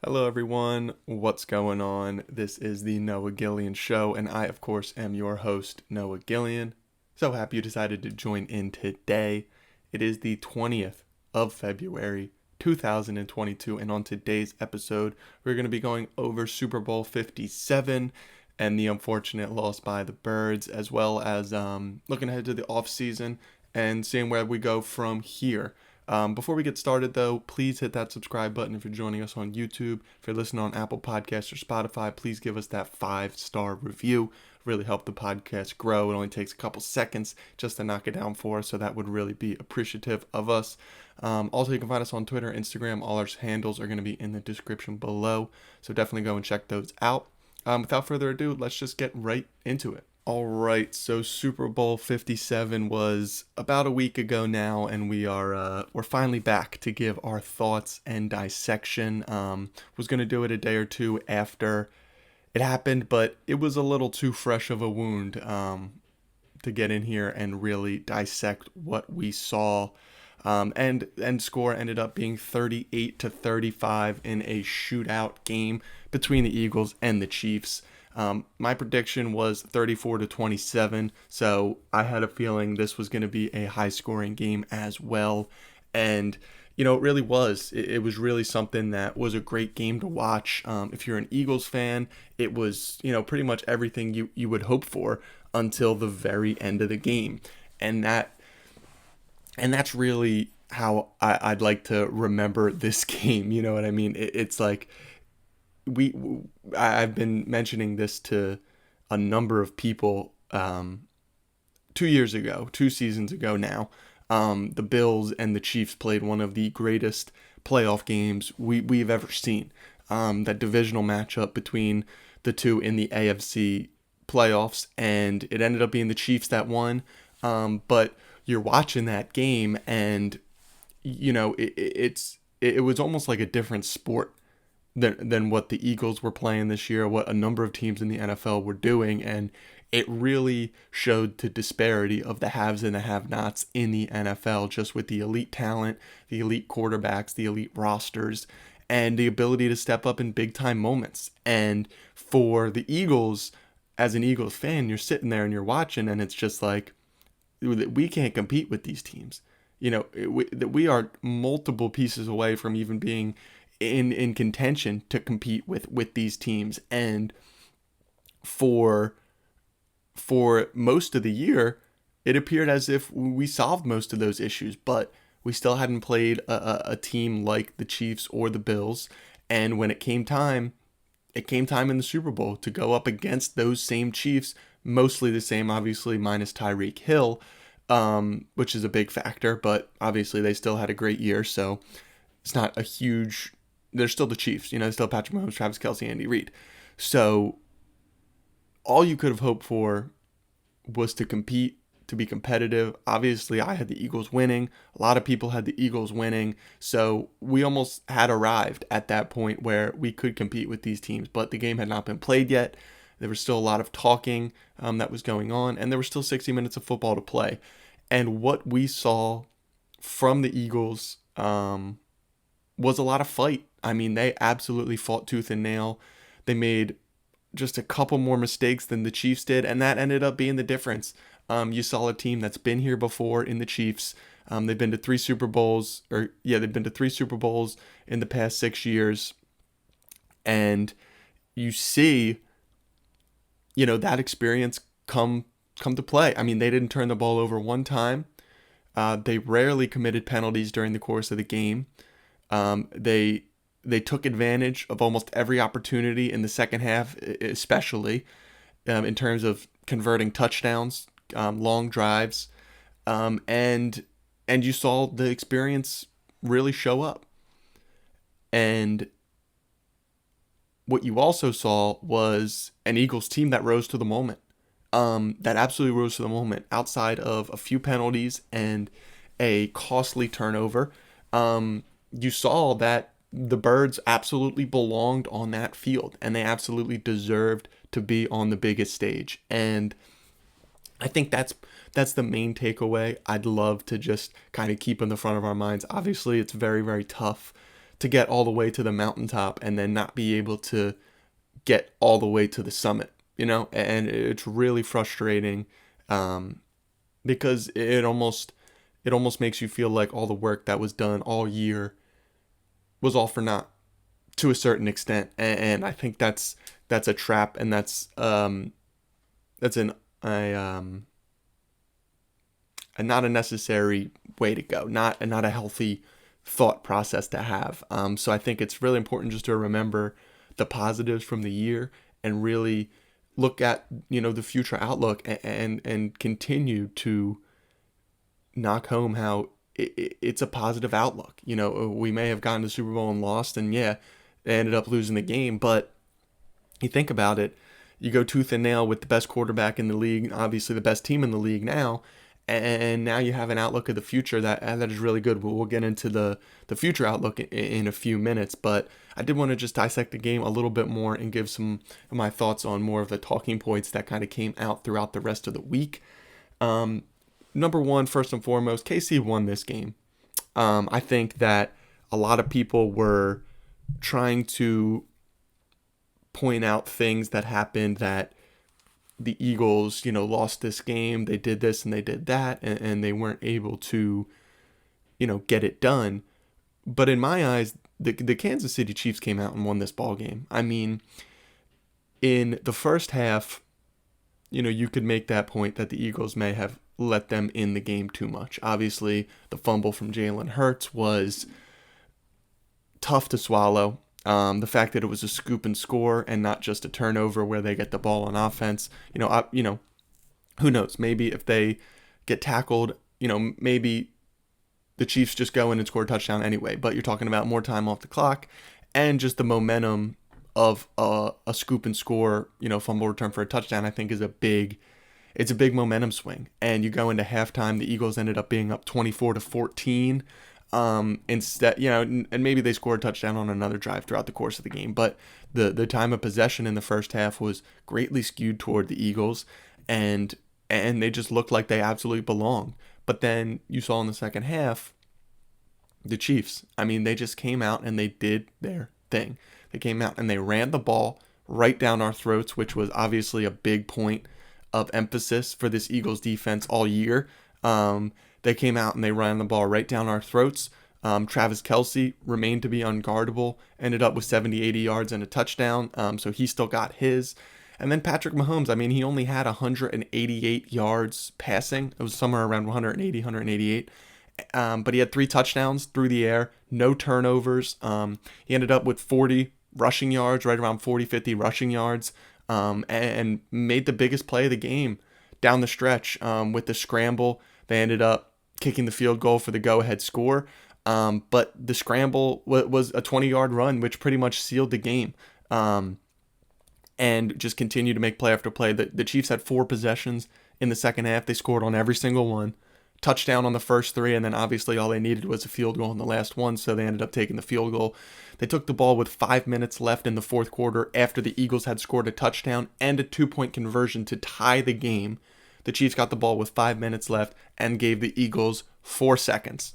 Hello, everyone. What's going on? This is the Noah Gillian Show, and I, of course, am your host, Noah Gillian. So happy you decided to join in today. It is the 20th of February, 2022, and on today's episode, we're going to be going over Super Bowl 57 and the unfortunate loss by the Birds, as well as looking ahead to the offseason and seeing where we go from here. Before we get started, though, please hit that subscribe button if you're joining us on YouTube. If you're listening on Apple Podcasts or Spotify, please give us that 5-star review. Really help the podcast grow. It only takes a couple seconds just to knock it down for us, so that would really be appreciative of us. Also, you can find us on Twitter, Instagram. All our handles are going to be in the description below, so definitely go and check those out. Without further ado, let's just get right into it. All right, so Super Bowl 57 was about a week ago now, and we're finally back to give our thoughts and dissection. Was gonna do it a day or two after it happened, but it was a little too fresh of a wound to get in here and really dissect what we saw. And score ended up being 38-35 in a shootout game between the Eagles and the Chiefs. My prediction was 34-27, so I had a feeling this was going to be a high-scoring game as well. And, it really was. It was really something that was a great game to watch. If you're an Eagles fan, it was, pretty much everything you would hope for until the very end of the game. And that's really how I'd like to remember this game. You know what I mean? It's like I've been mentioning this to a number of people 2 seasons ago now. The Bills and the Chiefs played one of the greatest playoff games we've ever seen. That divisional matchup between the two in the AFC playoffs, and it ended up being the Chiefs that won. But you're watching that game, and it was almost like a different sport than what the Eagles were playing this year, what a number of teams in the NFL were doing, and it really showed the disparity of the haves and the have-nots in the NFL, just with the elite talent, the elite quarterbacks, the elite rosters, and the ability to step up in big-time moments. And for the Eagles, as an Eagles fan, you're sitting there and you're watching, and it's just like, we can't compete with these teams. We are multiple pieces away from even being in contention to compete with these teams. And for most of the year, it appeared as if we solved most of those issues, but we still hadn't played a team like the Chiefs or the Bills. And when it came time in the Super Bowl to go up against those same Chiefs, mostly the same, obviously, minus Tyreek Hill, which is a big factor, but obviously they still had a great year, so it's not a huge... They're still the Chiefs, still Patrick Mahomes, Travis Kelce, Andy Reid. So all you could have hoped for was to compete, to be competitive. Obviously, I had the Eagles winning. A lot of people had the Eagles winning. So we almost had arrived at that point where we could compete with these teams, but the game had not been played yet. There was still a lot of talking that was going on, and there were still 60 minutes of football to play. And what we saw from the Eagles was a lot of fight. I mean, they absolutely fought tooth and nail. They made just a couple more mistakes than the Chiefs did, and that ended up being the difference. You saw a team that's been here before in the Chiefs. They've been to three Super Bowls in the past 6 years. And you see, that experience come to play. I mean, they didn't turn the ball over one time. They rarely committed penalties during the course of the game. They took advantage of almost every opportunity in the second half, especially in terms of converting touchdowns, long drives, and you saw the experience really show up. And what you also saw was an Eagles team that rose to the moment, that absolutely rose to the moment outside of a few penalties and a costly turnover. You saw that the Birds absolutely belonged on that field, and they absolutely deserved to be on the biggest stage. And I think that's the main takeaway I'd love to just kind of keep in the front of our minds. Obviously, it's very, very tough to get all the way to the mountaintop and then not be able to get all the way to the summit, and it's really frustrating, because it almost makes you feel like all the work that was done all year was all for naught to a certain extent, and I think that's a trap, and that's not a necessary way to go, not a healthy thought process to have. So I think it's really important just to remember the positives from the year and really look at the future outlook, and continue to knock home how it's a positive outlook. We may have gotten to the Super Bowl and lost, and yeah, they ended up losing the game, but you think about it, you go tooth and nail with the best quarterback in the league, obviously the best team in the league now, and now you have an outlook of the future that is really good. We'll get into the future outlook in a few minutes, but I did want to just dissect the game a little bit more and give some of my thoughts on more of the talking points that kind of came out throughout the rest of the week. Number one, first and foremost, KC won this game. I think that a lot of people were trying to point out things that happened, that the Eagles, lost this game, they did this and they did that, and they weren't able to, get it done. But in my eyes, the Kansas City Chiefs came out and won this ball game. I mean, in the first half, you could make that point that the Eagles may have let them in the game too much. Obviously, the fumble from Jalen Hurts was tough to swallow. The fact that it was a scoop and score and not just a turnover where they get the ball on offense, who knows? Maybe if they get tackled, maybe the Chiefs just go in and score a touchdown anyway. But you're talking about more time off the clock and just the momentum of a scoop and score, fumble return for a touchdown. I think is a big momentum swing. And you go into halftime, the Eagles ended up being up 24-14. Instead, and maybe they scored a touchdown on another drive throughout the course of the game, but the time of possession in the first half was greatly skewed toward the Eagles, and they just looked like they absolutely belonged. But then you saw in the second half, the Chiefs, they just came out and they did their thing. They came out and they ran the ball right down our throats, which was obviously a big point of emphasis for this Eagles defense all year. They came out and they ran the ball right down our throats. Travis Kelce remained to be unguardable, ended up with 70, 80 yards and a touchdown. So he still got his. And then Patrick Mahomes, he only had 188 yards passing. It was somewhere around 180, 188. But he had 3 touchdowns through the air, no turnovers. He ended up with 40 rushing yards, right around 40, 50 rushing yards, and made the biggest play of the game down the stretch with the scramble. They ended up kicking the field goal for the go-ahead score. But the scramble was a 20-yard run, which pretty much sealed the game. And just continued to make play after play. The Chiefs had 4 possessions in the second half. They scored on every single one. Touchdown on the first 3, and then obviously all they needed was a field goal in the last one, so they ended up taking the field goal. They took the ball with 5 minutes left in the fourth quarter after the Eagles had scored a touchdown and a 2-point conversion to tie the game. The Chiefs got the ball with 5 minutes left and gave the Eagles 4 seconds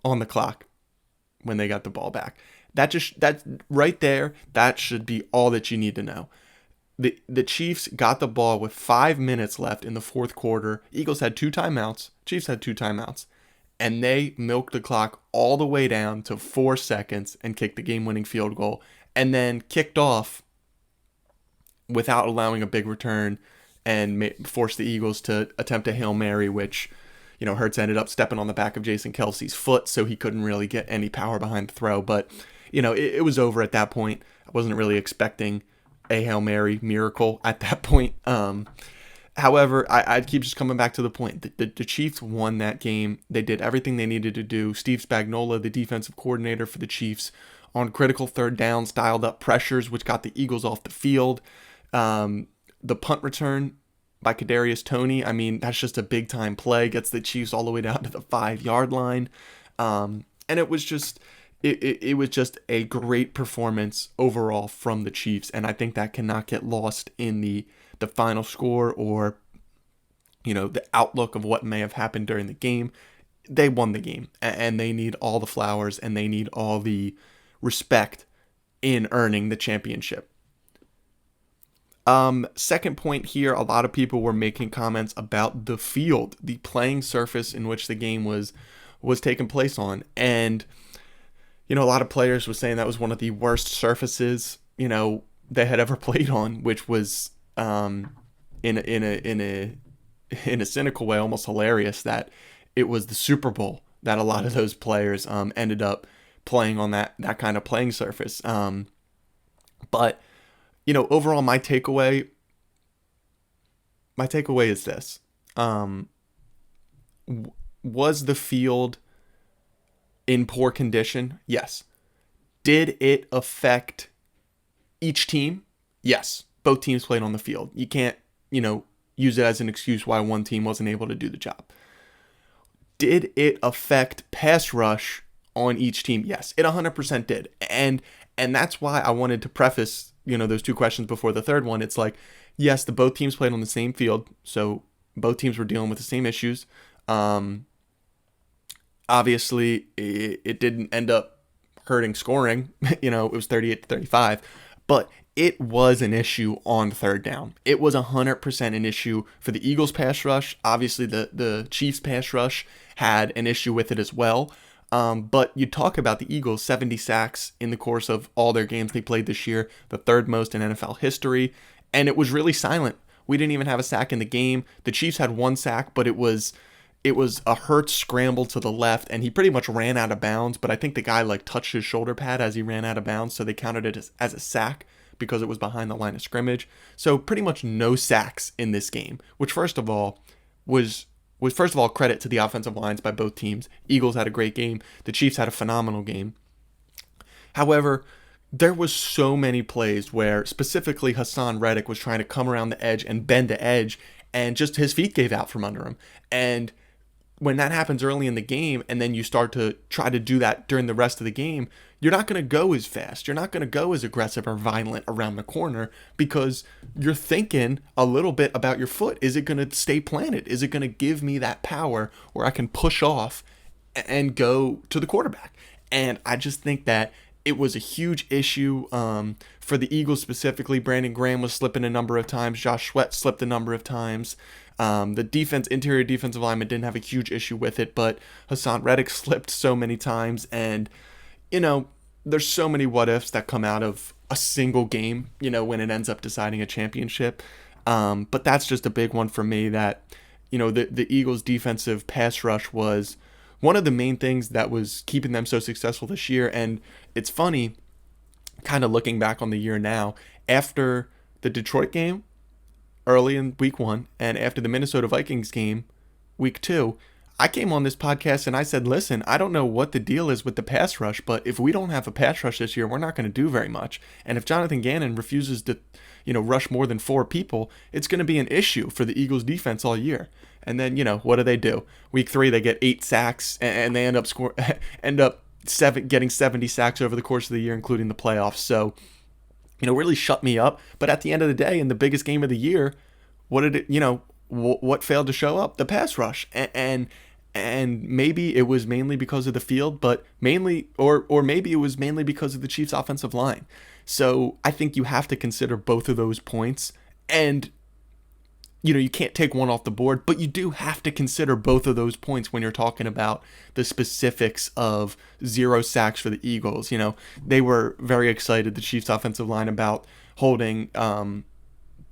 on the clock when they got the ball back. That right there, that should be all that you need to know. The Chiefs got the ball with 5 minutes left in the fourth quarter. Eagles had 2 timeouts. Chiefs had 2 timeouts. And they milked the clock all the way down to 4 seconds and kicked the game-winning field goal. And then kicked off without allowing a big return and forced the Eagles to attempt a Hail Mary, which, Hurts ended up stepping on the back of Jason Kelce's foot, so he couldn't really get any power behind the throw. But, it was over at that point. I wasn't really expecting a Hail Mary miracle at that point. However, I'd keep just coming back to the point. The Chiefs won that game. They did everything they needed to do. Steve Spagnuolo, the defensive coordinator for the Chiefs, on critical third downs, dialed up pressures, which got the Eagles off the field. The punt return by Kadarius Toney, that's just a big-time play. Gets the Chiefs all the way down to the 5-yard line. And it was just... It was just a great performance overall from the Chiefs, and I think that cannot get lost in the final score or, the outlook of what may have happened during the game. They won the game, and they need all the flowers, and they need all the respect in earning the championship. Second point here, a lot of people were making comments about the field, the playing surface in which the game was taking place on. And, a lot of players were saying that was one of the worst surfaces, they had ever played on, which was in a cynical way, almost hilarious that it was the Super Bowl that a lot of those players ended up playing on that kind of playing surface. But overall, my takeaway is this: was the field in poor condition? Yes. Did it affect each team? Yes. Both teams played on the field. You can't, use it as an excuse why one team wasn't able to do the job. Did it affect pass rush on each team? Yes, it 100% did. And that's why I wanted to preface, those two questions before the third one. It's like, yes, both teams played on the same field, so both teams were dealing with the same issues. Obviously, it didn't end up hurting scoring. It was 38-35, but it was an issue on third down. It was 100% an issue for the Eagles pass rush. Obviously, the Chiefs pass rush had an issue with it as well. But you talk about the Eagles, 70 sacks in the course of all their games they played this year, the third most in NFL history, and it was really silent. We didn't even have a sack in the game. The Chiefs had one sack, but it was a Hurts scramble to the left, and he pretty much ran out of bounds, but I think the guy touched his shoulder pad as he ran out of bounds, so they counted it as a sack because it was behind the line of scrimmage. So pretty much no sacks in this game, which first of all credit to the offensive lines by both teams. Eagles had a great game. The Chiefs had a phenomenal game. However, there was so many plays where specifically Hassan Reddick was trying to come around the edge and bend the edge, and just his feet gave out from under him. And when that happens early in the game, and then you start to try to do that during the rest of the game, you're not going to go as fast. You're not going to go as aggressive or violent around the corner because you're thinking a little bit about your foot. Is it going to stay planted? Is it going to give me that power where I can push off and go to the quarterback? And I just think that it was a huge issue for the Eagles specifically. Brandon Graham was slipping a number of times. Josh Sweat slipped a number of times. The interior defensive lineman didn't have a huge issue with it, but Hassan Reddick slipped so many times. And, there's so many what ifs that come out of a single game, when it ends up deciding a championship. But that's just a big one for me that, the Eagles' defensive pass rush was one of the main things that was keeping them so successful this year. And it's funny, kind of looking back on the year now, after the Detroit game early in week 1 and after the Minnesota Vikings game week 2, I came on this podcast and I said, listen, I don't know what the deal is with the pass rush, but if we don't have a pass rush this year, we're not going to do very much. And if Jonathan Gannon refuses to, rush more than 4 people, it's going to be an issue for the Eagles defense all year. And then, what do? Week 3, they get 8 sacks and they end up getting 70 sacks over the course of the year, including the playoffs. So, really shut me up. But at the end of the day, in the biggest game of the year, what failed to show up? The pass rush. And maybe it was mainly because of the field, but maybe it was mainly because of the Chiefs' offensive line. So I think you have to consider both of those points. And, you can't take one off the board, but you do have to consider both of those points when you're talking about the specifics of 0 sacks for the Eagles. They were very excited, the Chiefs' offensive line, about holding the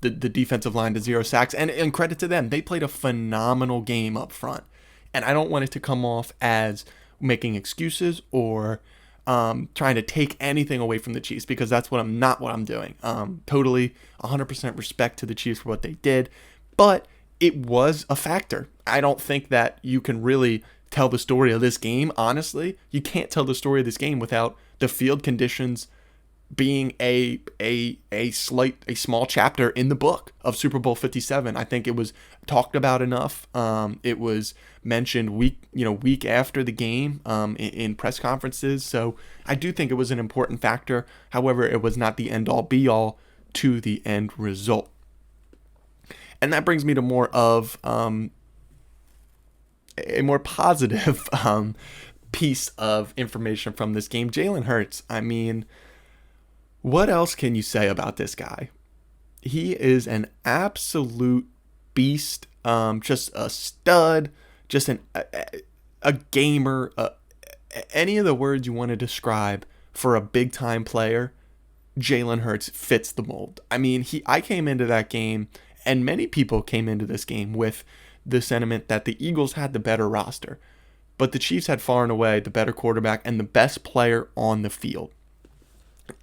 defensive line to 0 sacks. And credit to them, they played a phenomenal game up front. And I don't want it to come off as making excuses or trying to take anything away from the Chiefs, because that's what I'm doing. Totally 100% respect to the Chiefs for what they did, but it was a factor. I don't think that you can really tell the story of this game. Honestly, you can't tell the story of this game without the field conditions being a small chapter in the book of Super Bowl 57. I think it was talked about enough. It was mentioned week after the game in press conferences. So I do think it was an important factor. However, it was not the end all be all to the end result. And that brings me to more of a more positive piece of information from this game. Jalen Hurts, I mean, what else can you say about this guy? He is an absolute beast, just a stud, just a gamer, any of the words you want to describe for a big time player. Jalen Hurts fits the mold. I mean, I came into that game, and many people came into this game with the sentiment that the Eagles had the better roster, but the Chiefs had far and away the better quarterback and the best player on the field.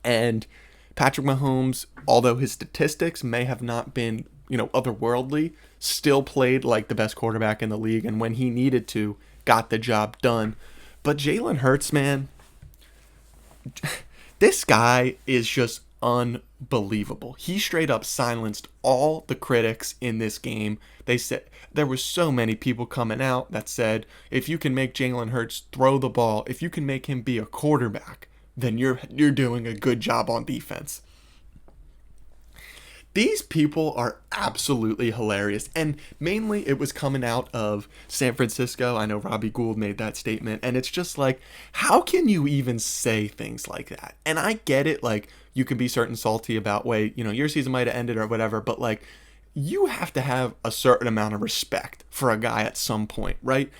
And Patrick Mahomes, although his statistics may have not been, otherworldly, still played like the best quarterback in the league, and when he needed to, got the job done. But Jalen Hurts, man, this guy is just unbelievable. He straight up silenced all the critics in this game. They said there were so many people coming out that said, if you can make Jalen Hurts throw the ball, if you can make him be a quarterback, then you're doing a good job on defense. These people are absolutely hilarious, and mainly it was coming out of San Francisco. I know Robbie Gould made that statement, and it's just like, how can you even say things like that? And I get it, like, you can be certain salty about, your season might have ended or whatever, but like, you have to have a certain amount of respect for a guy at some point, right?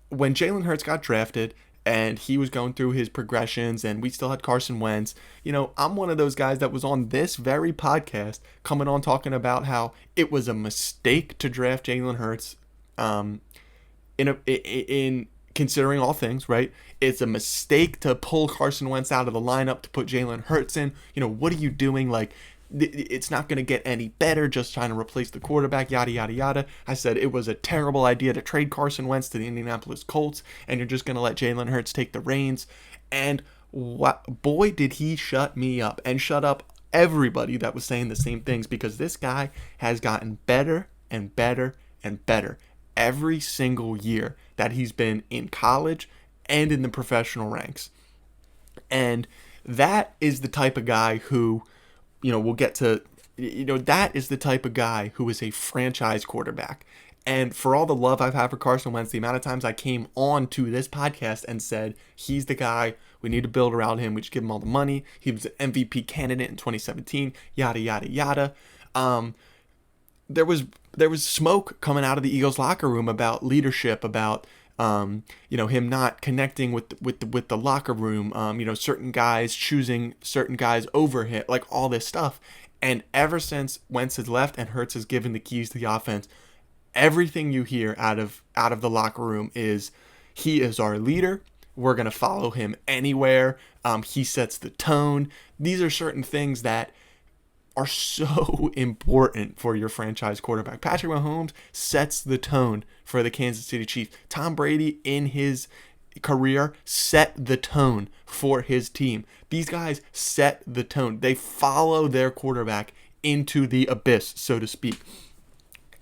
When Jalen Hurts got drafted, and he was going through his progressions, and we still had Carson Wentz. I'm one of those guys that was on this very podcast coming on talking about how it was a mistake to draft Jalen Hurts in considering all things, right? It's a mistake to pull Carson Wentz out of the lineup to put Jalen Hurts in. What are you doing? Like, it's not going to get any better just trying to replace the quarterback, yada, yada, yada. I said it was a terrible idea to trade Carson Wentz to the Indianapolis Colts, and you're just going to let Jalen Hurts take the reins. And boy, did he shut me up and shut up everybody that was saying the same things, because this guy has gotten better and better and better every single year that he's been in college and in the professional ranks. And that is the type of guy who, we'll get to, that is the type of guy who is a franchise quarterback. And for all the love I've had for Carson Wentz, the amount of times I came on to this podcast and said, he's the guy, we need to build around him, we just give him all the money, he was an MVP candidate in 2017, yada, yada, yada. There was smoke coming out of the Eagles locker room about leadership, about him not connecting with the locker room, certain guys choosing certain guys over him, like all this stuff. And ever since Wentz has left and Hurts has given the keys to the offense, everything you hear out of the locker room is, he is our leader. We're going to follow him anywhere. He sets the tone. These are certain things that are so important for your franchise quarterback. Patrick Mahomes sets the tone for the Kansas City Chiefs. Tom Brady, in his career, set the tone for his team. These guys set the tone. They follow their quarterback into the abyss, so to speak.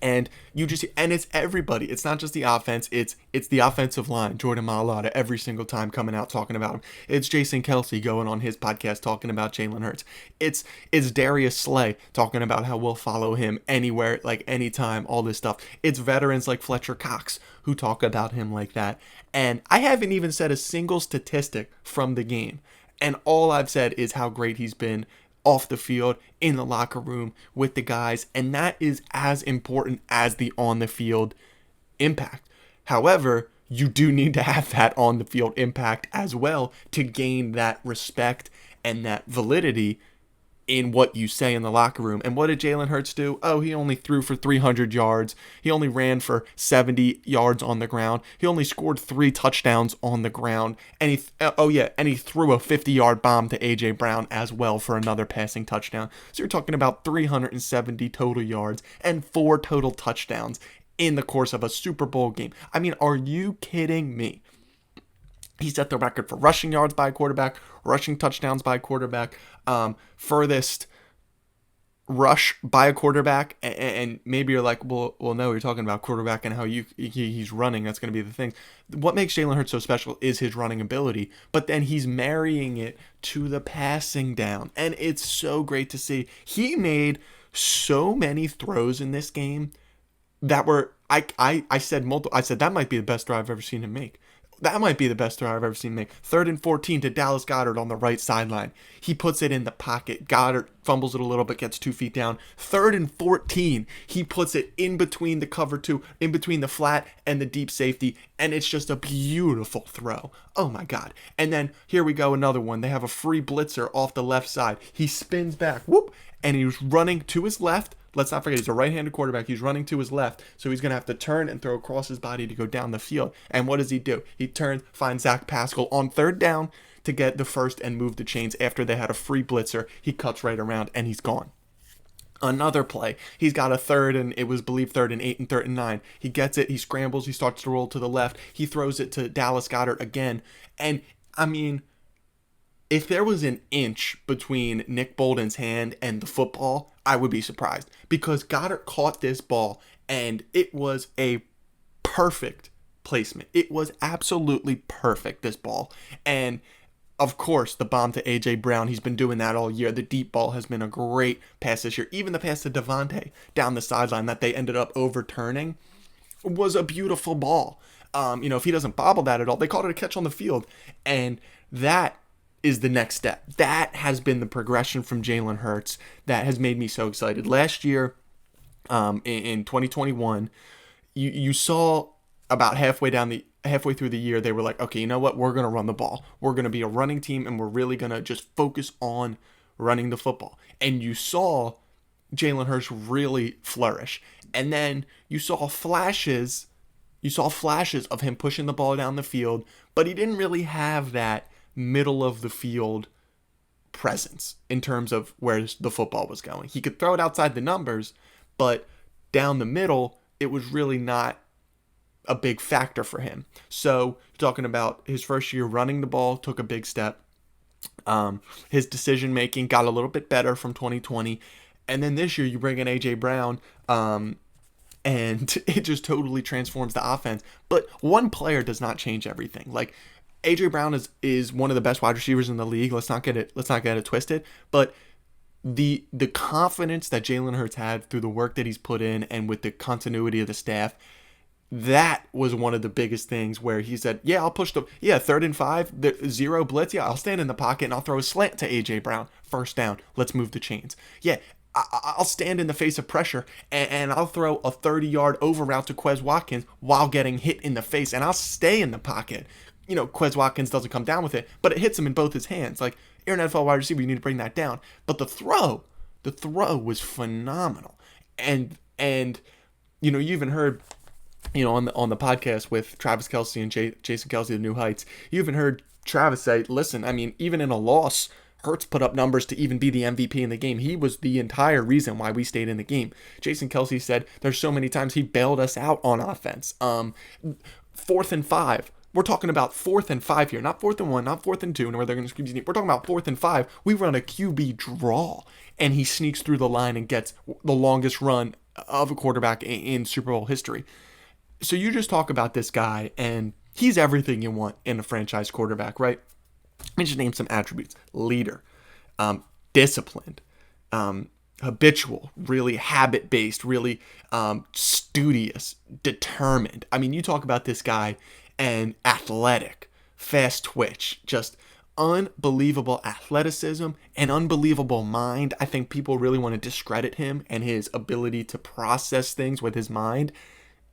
And it's everybody. It's not just the offense. It's the offensive line. Jordan Mailata every single time coming out talking about him. It's Jason Kelsey going on his podcast talking about Jalen Hurts. It's Darius Slay talking about how we'll follow him anywhere, like anytime, all this stuff. It's veterans like Fletcher Cox who talk about him like that. And I haven't even said a single statistic from the game. And all I've said is how great he's been off the field, in the locker room, with the guys, and that is as important as the on the field impact. However, you do need to have that on the field impact as well to gain that respect and that validity in what you say in the locker room. And what did Jalen Hurts do? Oh, he only threw for 300 yards. He only ran for 70 yards on the ground. He only scored 3 touchdowns on the ground. And he threw a 50-yard bomb to A.J. Brown as well for another passing touchdown. So you're talking about 370 total yards and 4 total touchdowns in the course of a Super Bowl game. I mean, are you kidding me? He set the record for rushing yards by a quarterback, rushing touchdowns by a quarterback, furthest rush by a quarterback. And maybe you're like, well, no, you're talking about quarterback and how he's running. That's going to be the thing. What makes Jalen Hurts so special is his running ability, but then he's marrying it to the passing down. And it's so great to see. He made so many throws in this game that were, I said that might be the best throw I've ever seen him make. That might be the best throw I've ever seen make. 3rd and 14 to Dallas Goedert on the right sideline. He puts it in the pocket. Goddard fumbles it a little bit, gets 2 feet down. 3rd and 14, he puts it in between the cover 2, in between the flat and the deep safety, and it's just a beautiful throw. Oh my God. And then here we go, another one. They have a free blitzer off the left side. He spins back, whoop, and he's running to his left. Let's not forget, he's a right-handed quarterback. He's running to his left, so he's going to have to turn and throw across his body to go down the field. And what does he do? He turns, finds Zach Pascal on 3rd down to get the first and move the chains after they had a free blitzer. He cuts right around, and he's gone. Another play, he's got a 3rd and it was believed 3rd and 8 and 3rd and 9. He gets it, he scrambles, he starts to roll to the left. He throws it to Dallas Goedert again. And, I mean, if there was an inch between Nick Bolton's hand and the football, I would be surprised, because Goddard caught this ball and it was a perfect placement. It was absolutely perfect, this ball. And of course, the bomb to A.J. Brown, he's been doing that all year. The deep ball has been a great pass this year. Even the pass to Devontae down the sideline that they ended up overturning was a beautiful ball. If he doesn't bobble that at all, they called it a catch on the field. And that is the next step. That has been the progression from Jalen Hurts that has made me so excited. Last year, in 2021, you saw about halfway through the year, they were like, okay, you know what? We're going to run the ball. We're going to be a running team, and we're really going to just focus on running the football. And you saw Jalen Hurts really flourish. And then you saw flashes of him pushing the ball down the field, but he didn't really have that middle of the field presence in terms of where the football was going. He could throw it outside the numbers, but down the middle, it was really not a big factor for him. So, talking about his first year running the ball, took a big step. His decision making got a little bit better from 2020. And then this year, you bring in A.J. Brown, and it just totally transforms the offense. But one player does not change everything. Like, A.J. Brown is one of the best wide receivers in the league. Let's not get it twisted. But the confidence that Jalen Hurts had through the work that he's put in and with the continuity of the staff, that was one of the biggest things where he said, yeah, I'll push 3rd and 5, 0 blitz. Yeah, I'll stand in the pocket and I'll throw a slant to A.J. Brown. 1st down. Let's move the chains. Yeah, I'll stand in the face of pressure and I'll throw a 30-yard over route to Quez Watkins while getting hit in the face, and I'll stay in the pocket. Quez Watkins doesn't come down with it, but it hits him in both his hands. Like, you're an NFL wide receiver, you need to bring that down. But the throw was phenomenal. And you even heard, on the podcast with Travis Kelce and Jason Kelce, the New Heights, you even heard Travis say, listen, I mean, even in a loss, Hurts put up numbers to even be the MVP in the game. He was the entire reason why we stayed in the game. Jason Kelce said there's so many times he bailed us out on offense. 4th and 5. We're talking about 4th and 5 here, not 4th and 1, not 4th and 2, where they're going to squeeze you. We're talking about 4th and 5. We run a QB draw, and he sneaks through the line and gets the longest run of a quarterback in Super Bowl history. So you just talk about this guy, and he's everything you want in a franchise quarterback, right? Let me just name some attributes. Leader, disciplined, habitual, really habit-based, really studious, determined. I mean, you talk about this guy, and athletic, fast twitch, just unbelievable athleticism and unbelievable mind. I think people really want to discredit him and his ability to process things with his mind.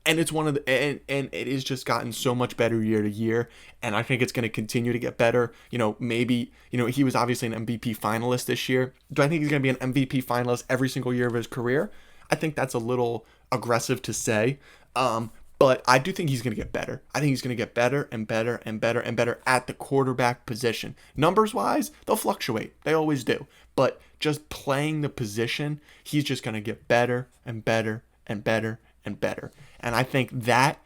And it's one of the, and it has just gotten so much better year to year. And I think it's going to continue to get better. Maybe, he was obviously an MVP finalist this year. Do I think he's going to be an MVP finalist every single year of his career? I think that's a little aggressive to say. But I do think he's going to get better. I think he's going to get better and better and better and better at the quarterback position. Numbers-wise, they'll fluctuate. They always do. But just playing the position, he's just going to get better and better and better and better. And I think that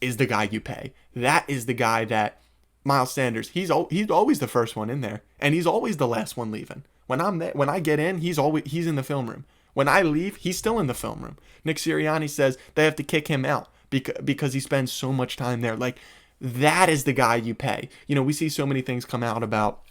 is the guy you pay. That is the guy that Miles Sanders, he's always the first one in there, and he's always the last one leaving. When I get in, he's in the film room. When I leave, he's still in the film room. Nick Sirianni says they have to kick him out because he spends so much time there. Like, that is the guy you pay. We see so many things come out about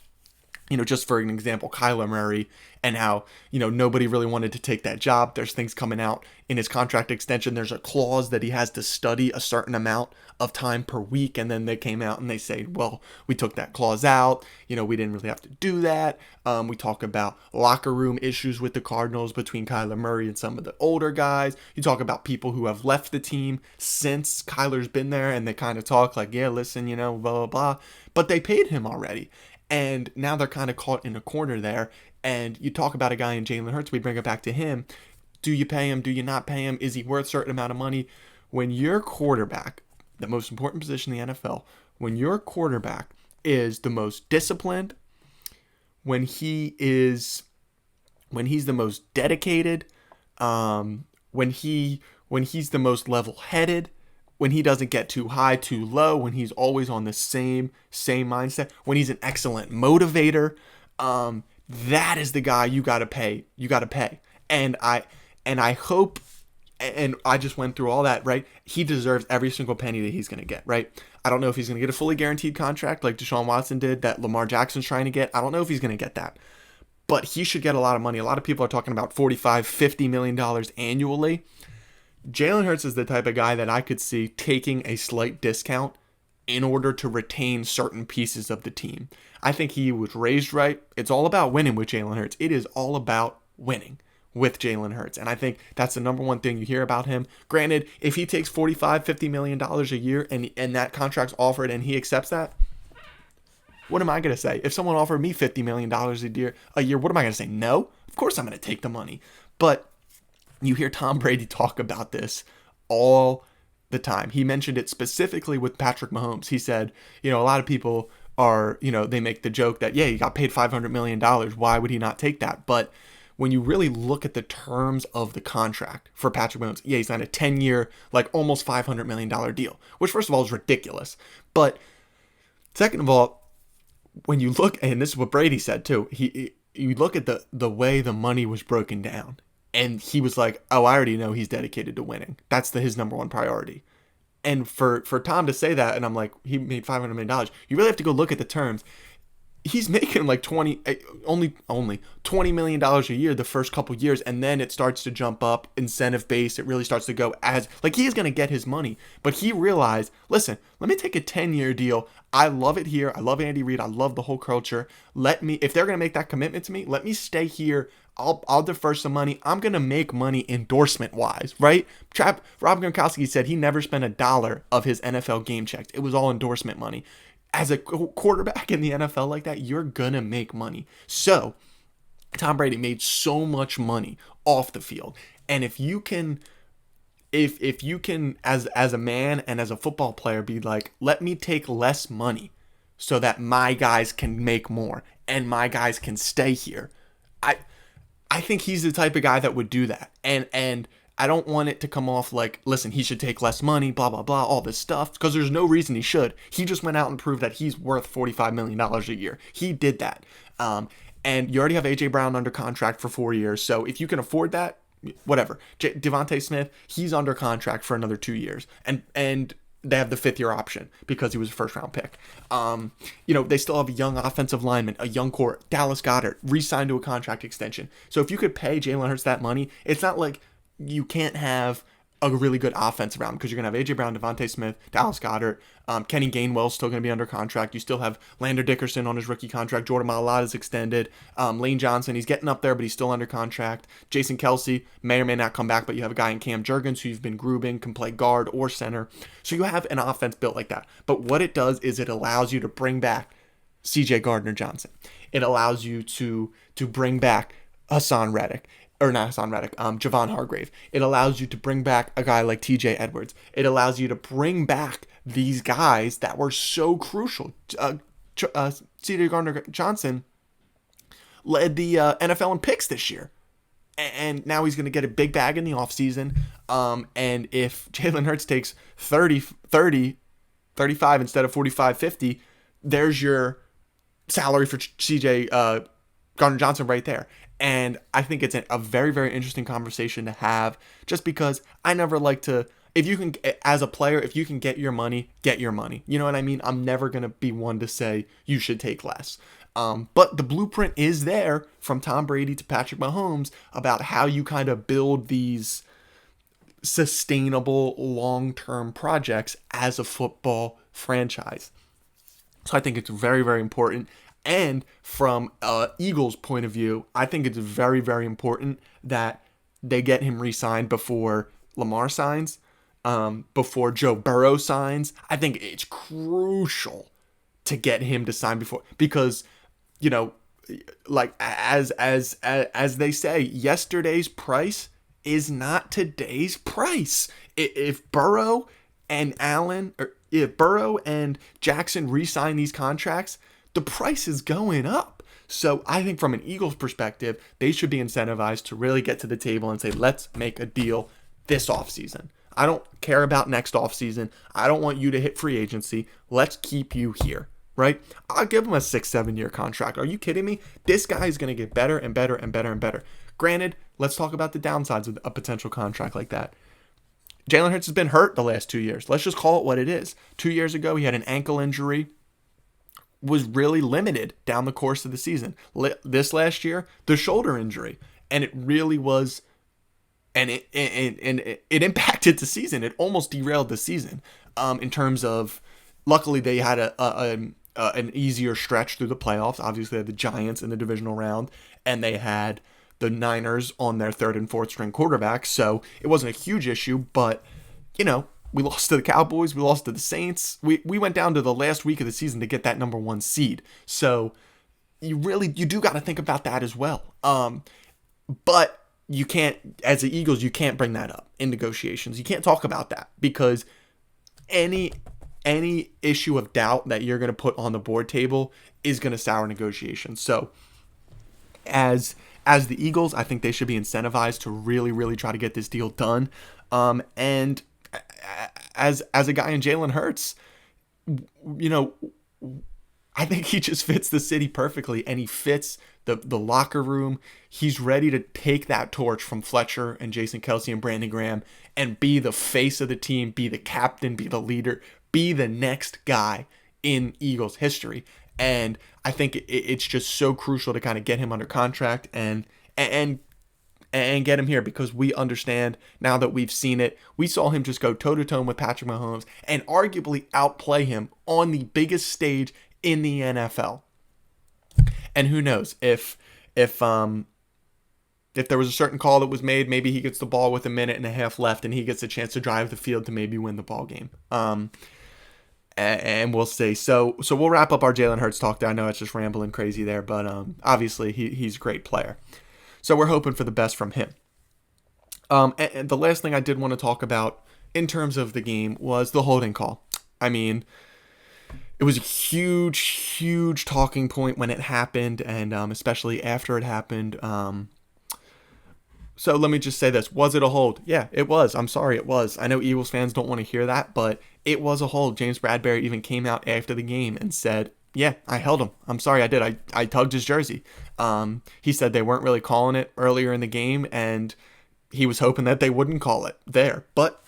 Just for an example, Kyler Murray and how, nobody really wanted to take that job. There's things coming out in his contract extension. There's a clause that he has to study a certain amount of time per week. And then they came out and they say, well, we took that clause out. We didn't really have to do that. We talk about locker room issues with the Cardinals between Kyler Murray and some of the older guys. You talk about people who have left the team since Kyler's been there, and they kind of talk like, yeah, listen, blah, blah, blah. But they paid him already. And now they're kind of caught in a corner there. And you talk about a guy in Jalen Hurts, we bring it back to him. Do you pay him? Do you not pay him? Is he worth a certain amount of money? When your quarterback, the most important position in the NFL, when your quarterback is the most disciplined, when he's the most dedicated, when he's the most level-headed, when he doesn't get too high, too low, when he's always on the same mindset, when he's an excellent motivator, that is the guy you got to pay. You got to pay. And I hope, and I just went through all that, right? He deserves every single penny that he's going to get, right? I don't know if he's going to get a fully guaranteed contract like Deshaun Watson did, that Lamar Jackson's trying to get. I don't know if he's going to get that. But he should get a lot of money. A lot of people are talking about $45-50 million annually. Jalen Hurts is the type of guy that I could see taking a slight discount in order to retain certain pieces of the team. I think he was raised right. It's all about winning with Jalen Hurts. It is all about winning with Jalen Hurts. And I think that's the number one thing you hear about him. Granted, if he takes $45-50 million a year and that contract's offered and he accepts that, what am I going to say? If someone offered me $50 million a year, what am I going to say? No? Of course I'm going to take the money. But you hear Tom Brady talk about this all the time. He mentioned it specifically with Patrick Mahomes. He said, a lot of people are, they make the joke that, yeah, he got paid $500 million. Why would he not take that? But when you really look at the terms of the contract for Patrick Mahomes, yeah, he signed a 10-year, like almost $500 million deal, which first of all is ridiculous. But second of all, when you look, and this is what Brady said too, you look at the way the money was broken down. And he was like, oh, I already know he's dedicated to winning. That's his number one priority. And for Tom to say that, and I'm like, he made $500 million. You really have to go look at the terms. He's making like only $20 million a year the first couple years, and then it starts to jump up, incentive based. It really starts to go as, like, he is going to get his money. But he realized, listen, let me take a 10-year deal. I love it here. I love Andy Reid. I love the whole culture. If they're going to make that commitment to me, let me stay here. I'll defer some money. I'm going to make money endorsement-wise, right? Rob Gronkowski said he never spent $1 of his NFL game checks. It was all endorsement money. As a quarterback in the NFL like that, you're going to make money. So Tom Brady made so much money off the field. And if you can, as a man and as a football player, be like, let me take less money so that my guys can make more and my guys can stay here. I think he's the type of guy that would do that. And I don't want it to come off like, listen, he should take less money, blah, blah, blah, all this stuff, because there's no reason he should. He just went out and proved that he's worth $45 million a year. He did that. And you already have A.J. Brown under contract for 4 years. So if you can afford that, whatever. Devontae Smith, he's under contract for another 2 years. And they have the 5th-year option because he was a first-round pick. They still have a young offensive lineman, a young core. Dallas Goedert re-signed to a contract extension. So if you could pay Jalen Hurts that money, it's not like you can't have a really good offense around, because you're going to have A.J. Brown, Devontae Smith, Dallas Goedert, Kenny Gainwell's still going to be under contract. You still have Lander Dickerson on his rookie contract. Jordan Mailata is extended. Lane Johnson, he's getting up there, but he's still under contract. Jason Kelsey may or may not come back, but you have a guy in Cam Jurgens who you've been grooming, can play guard or center. So you have an offense built like that. But what it does is it allows you to bring back C.J. Gardner-Johnson. It allows you to bring back Hassan Reddick. Or not Hassan Reddick, Javon Hargrave. It allows you to bring back a guy like TJ Edwards. It allows you to bring back these guys that were so crucial. C.J. Gardner-Johnson led the NFL in picks this year. And now he's going to get a big bag in the offseason. And if Jalen Hurts takes 35 instead of 45, 50, there's your salary for C.J. Gardner-Johnson right there. And I think it's a very, very interesting conversation to have, just because I never like to, if you can, as a player, if you can get your money, get your money. You know what I mean? I'm never going to be one to say you should take less. But the blueprint is there from Tom Brady to Patrick Mahomes about how you kind of build these sustainable long-term projects as a football franchise. So I think it's very, very important. And from Eagles' point of view, I think it's very, very important that they get him re-signed before Lamar signs, before Joe Burrow signs. I think it's crucial to get him to sign before, because, you know, like as they say, yesterday's price is not today's price. If Burrow and Allen, or if Burrow and Jackson re-sign these contracts, the price is going up. So I think from an Eagles perspective, they should be incentivized to really get to the table and say, let's make a deal this offseason. I don't care about next offseason. I don't want you to hit free agency. Let's keep you here, right? I'll give him a 6-7 year contract. Are you kidding me? This guy is going to get better and better and better and better. Granted, let's talk about the downsides of a potential contract like that. Jalen Hurts has been hurt the last 2 years. Let's just call it what it is. 2 years ago, he had an ankle injury, was really limited down the course of the season. This last year, the shoulder injury, and it really was, and it impacted the season. It almost derailed the season in terms of, luckily they had an easier stretch through the playoffs. Obviously, they had the Giants in the divisional round, and they had the Niners on their third and fourth string quarterbacks, so it wasn't a huge issue. But, you know, we lost to the Cowboys, we lost to the Saints. We went down to the last week of the season to get that number 1 seed. So you do got to think about that as well. But you can't, as the Eagles, you can't bring that up in negotiations. You can't talk about that, because any issue of doubt that you're going to put on the board table is going to sour negotiations. So as the Eagles, I think they should be incentivized to really, really try to get this deal done. And as a guy in Jalen Hurts, you know, I think he just fits the city perfectly, and he fits the locker room. He's ready to take that torch from Fletcher and Jason Kelce and Brandon Graham and be the face of the team, be the captain, be the leader, be the next guy in Eagles history. And I think it's just so crucial to kind of get him under contract and get him here, because we understand now that we've seen it. We saw him just go toe-to-toe with Patrick Mahomes and arguably outplay him on the biggest stage in the NFL. And who knows, if there was a certain call that was made, maybe he gets the ball with a minute and a half left and he gets a chance to drive the field to maybe win the ball game. And we'll see. So we'll wrap up our Jalen Hurts talk there. I know it's just rambling crazy there, but obviously he's a great player. So we're hoping for the best from him. And the last thing I did want to talk about in terms of the game was the holding call. I mean, it was a huge, huge talking point when it happened, and especially after it happened. So let me just say this. Was it a hold? Yeah, it was. I'm sorry, it was. I know Eagles fans don't want to hear that, but it was a hold. James Bradberry even came out after the game and said, yeah, I held him. I'm sorry, I did. I tugged his jersey. He said they weren't really calling it earlier in the game, and he was hoping that they wouldn't call it there. But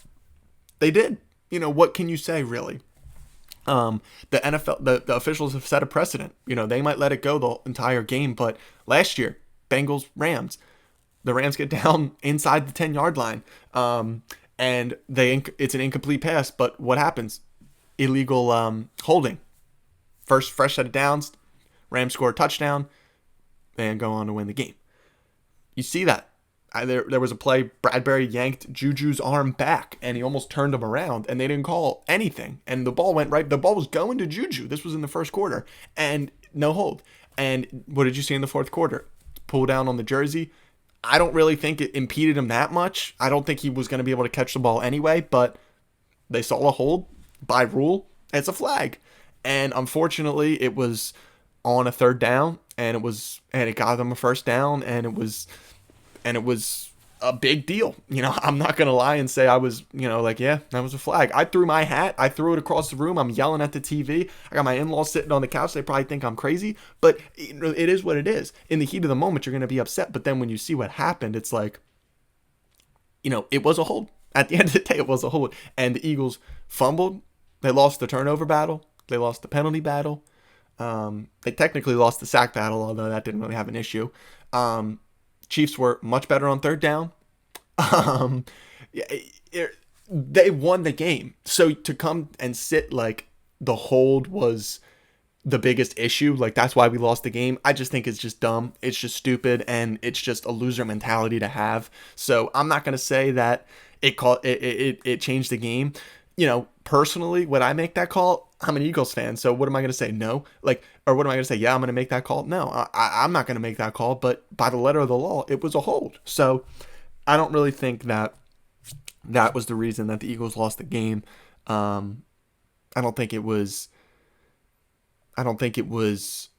they did. You know, what can you say, really? The NFL, the officials have set a precedent. You know, they might let it go the entire game, but last year, Bengals, Rams, the Rams get down inside the 10-yard line, and it's an incomplete pass. But what happens? Illegal holding. First fresh set of downs, Rams score a touchdown, and go on to win the game. You see that. There was a play, Bradberry yanked Juju's arm back, and he almost turned him around, and they didn't call anything. And the ball went right. The ball was going to Juju. This was in the first quarter, and no hold. And what did you see in the fourth quarter? Pull down on the jersey. I don't really think it impeded him that much. I don't think he was going to be able to catch the ball anyway, but they saw a hold by rule. It's a flag. And unfortunately, it was on a third down, and it got them a first down, and it was a big deal. You know, I'm not going to lie and say I was, like, yeah, that was a flag. I threw my hat. I threw it across the room. I'm yelling at the TV. I got my in-laws sitting on the couch. They probably think I'm crazy, but it is what it is. In the heat of the moment, you're going to be upset. But then when you see what happened, it's like, it was a hold. At the end of the day, it was a hold. And the Eagles fumbled. They lost the turnover battle. They lost the penalty battle. They technically lost the sack battle, although that didn't really have an issue. Chiefs were much better on third down. Um, they won the game. So to come and sit like the hold was the biggest issue, like that's why we lost the game, I just think it's just dumb. It's just stupid, and it's just a loser mentality to have. So I'm not gonna say that it changed the game. Personally, would I make that call? I'm an Eagles fan, so what am I gonna say? No, or what am I gonna say? Yeah, I'm gonna make that call. No, I'm not gonna make that call. But by the letter of the law, it was a hold. So I don't really think that was the reason that the Eagles lost the game. I don't think it was. I don't think it was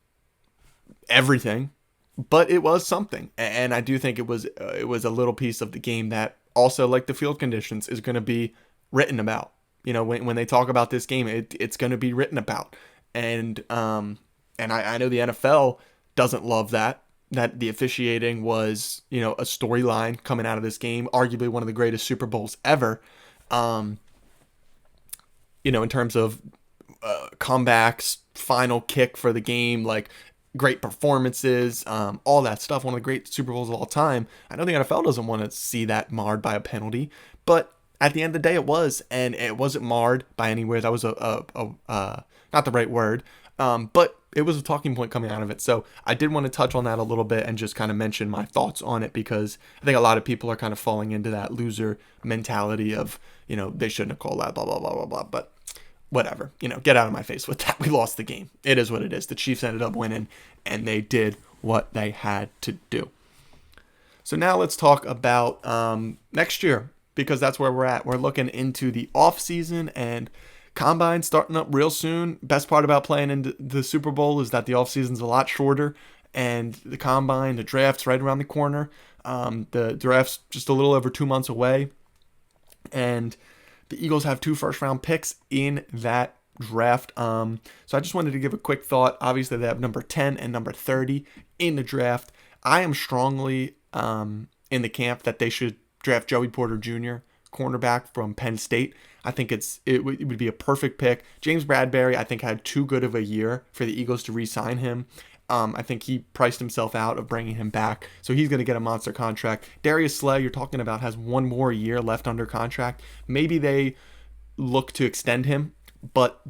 everything, but it was something. And I do think it was a little piece of the game that also, like the field conditions, is going to be written about. When they talk about this game, it's going to be written about. And I know the NFL doesn't love that the officiating was, a storyline coming out of this game, arguably one of the greatest Super Bowls ever. In terms of comebacks, final kick for the game, like great performances, all that stuff. One of the great Super Bowls of all time. I know the NFL doesn't want to see that marred by a penalty, but at the end of the day, it was, and it wasn't marred by anywhere. That was not the right word, but it was a talking point coming out of it. So I did want to touch on that a little bit and just kind of mention my thoughts on it, because I think a lot of people are kind of falling into that loser mentality of, they shouldn't have called that, blah, blah, blah, blah, blah. But whatever, get out of my face with that. We lost the game. It is what it is. The Chiefs ended up winning, and they did what they had to do. So now let's talk about next year, because that's where we're at. We're looking into the offseason, and Combine starting up real soon. Best part about playing in the Super Bowl is that the offseason's a lot shorter, and the Combine, the draft's right around the corner. The draft's just a little over 2 months away, and the Eagles have 2 first-round picks in that draft. So I just wanted to give a quick thought. Obviously, they have number 10 and number 30 in the draft. I am strongly in the camp that they should draft Joey Porter Jr., cornerback from Penn State. I think it would be a perfect pick. James Bradberry, I think, had too good of a year for the Eagles to re-sign him. I think he priced himself out of bringing him back, so he's going to get a monster contract. Darius Slay, you're talking about, has 1 more year left under contract. Maybe they look to extend him, but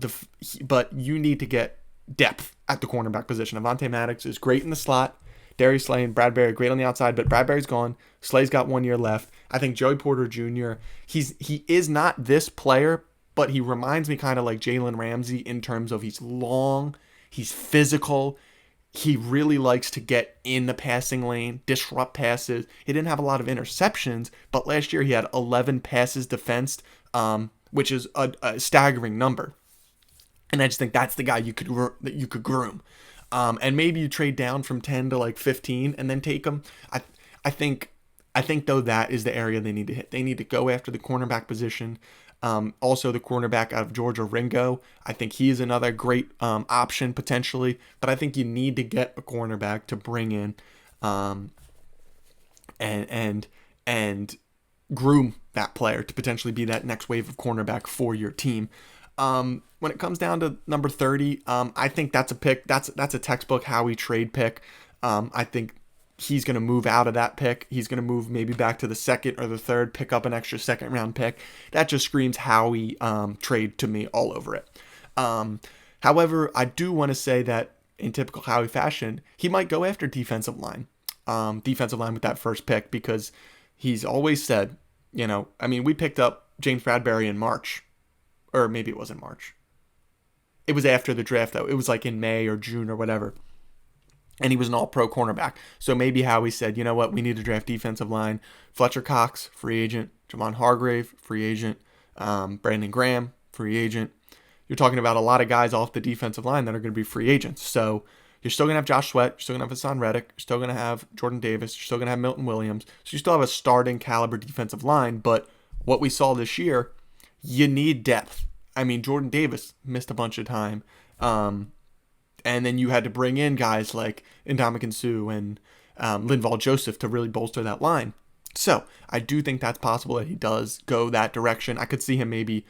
you need to get depth at the cornerback position. Avonte Maddox is great in the slot. Darius Slay and Bradberry great on the outside, but Bradberry's gone. Slay's got 1 year left. I think Joey Porter Jr., he is not this player, but he reminds me kind of like Jalen Ramsey in terms of he's long, he's physical, he really likes to get in the passing lane, disrupt passes. He didn't have a lot of interceptions, but last year he had 11 passes defensed, which is a staggering number. And I just think that's the guy you could groom. And maybe you trade down from 10 to like 15 and then take him. I think though that is the area they need to hit. They need to go after the cornerback position. Also the cornerback out of Georgia, Ringo. I think he's another great option potentially. But I think you need to get a cornerback to bring in and groom that player to potentially be that next wave of cornerback for your team. When it comes down to number 30, I think that's a pick. That's a textbook Howie trade pick. I think he's going to move out of that pick. He's going to move maybe back to the second or the third, pick up an extra second round pick. That just screams Howie trade to me all over it. However, I do want to say that in typical Howie fashion, he might go after defensive line with that first pick, because he's always said, we picked up James Bradberry in March, or maybe it wasn't March. It was after the draft, though. It was like in May or June or whatever. And he was an all-pro cornerback. So maybe Howie said, you know what, we need to draft defensive line. Fletcher Cox, free agent. Javon Hargrave, free agent. Brandon Graham, free agent. You're talking about a lot of guys off the defensive line that are going to be free agents. So you're still going to have Josh Sweat. You're still going to have Hassan Reddick. You're still going to have Jordan Davis. You're still going to have Milton Williams. So you still have a starting caliber defensive line. But what we saw this year, you need depth. Jordan Davis missed a bunch of time. And then you had to bring in guys like Ndamukong Suh and Linval Joseph to really bolster that line. So I do think that's possible that he does go that direction. I could see him maybe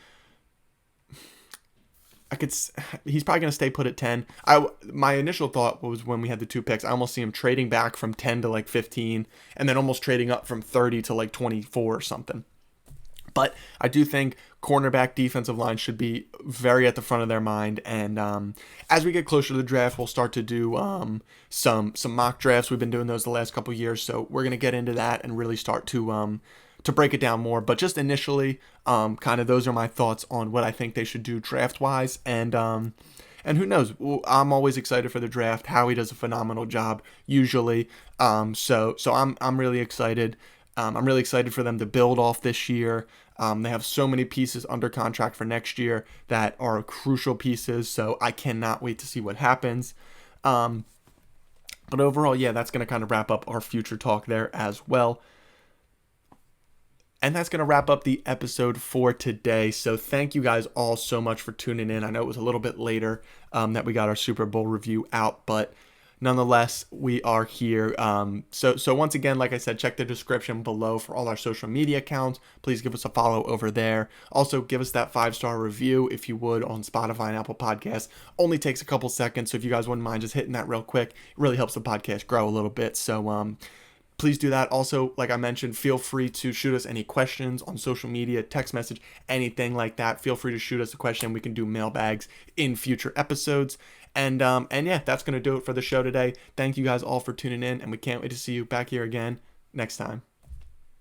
He's probably going to stay put at 10. My initial thought was when we had the 2 picks, I almost see him trading back from 10 to like 15 and then almost trading up from 30 to like 24 or something. But I do think cornerback, defensive line should be very at the front of their mind. And as we get closer to the draft, we'll start to do some mock drafts. We've been doing those the last couple of years, so we're gonna get into that and really start to break it down more. But just initially, kind of those are my thoughts on what I think they should do draft wise. And who knows? I'm always excited for the draft. Howie does a phenomenal job usually. So I'm really excited. I'm really excited for them to build off this year. They have so many pieces under contract for next year that are crucial pieces, so I cannot wait to see what happens. But overall, yeah, that's going to kind of wrap up our future talk there as well. And that's going to wrap up the episode for today. So thank you guys all so much for tuning in. I know it was a little bit later that we got our Super Bowl review out, but nonetheless, we are here. So once again, like I said, check the description below for all our social media accounts. Please give us a follow over there. Also, give us that 5-star review if you would on Spotify and Apple Podcasts. Only takes a couple seconds, so if you guys wouldn't mind just hitting that real quick, it really helps the podcast grow a little bit. So please do that. Also, like I mentioned, feel free to shoot us any questions on social media, text message, anything like that. Feel free to shoot us a question. We can do mailbags in future episodes. And yeah, that's going to do it for the show today. Thank you guys all for tuning in, and we can't wait to see you back here again next time.